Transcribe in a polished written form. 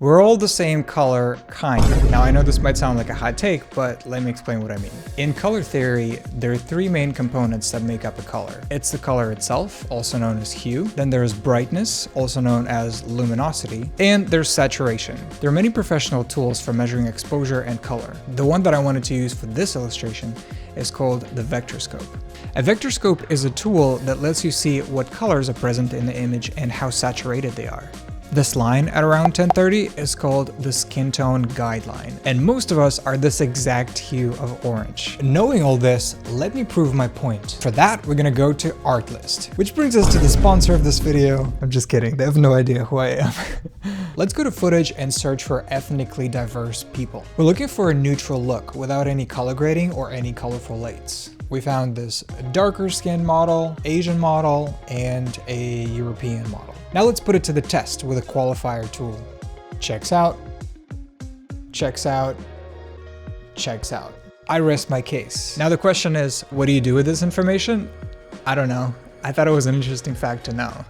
We're all the same color, kinda. Now I know this might sound like a hot take, but let me explain what I mean. In color theory, there are three main components that make up a color. It's the color itself, also known as hue. Then there's brightness, also known as luminosity. And there's saturation. There are many professional tools for measuring exposure and color. The one that I wanted to use for this illustration is called the vector scope. A vector scope is a tool that lets you see what colors are present in the image and how saturated they are. This line at around 1030 is called the skin tone guideline, and most of us are this exact hue of orange. Knowing all this, let me prove my point. For that, we're gonna go to Artlist, which brings us to the sponsor of this video. I'm just kidding, they have no idea who I am. Let's go to footage and search for ethnically diverse people. We're looking for a neutral look without any color grading or any colorful lights. We found this darker skinned model, Asian model, and a European model. Now let's put it to the test with a qualifier tool. Checks out, checks out, checks out. I rest my case. Now the question is, what do you do with this information? I don't know. I thought it was an interesting fact to know.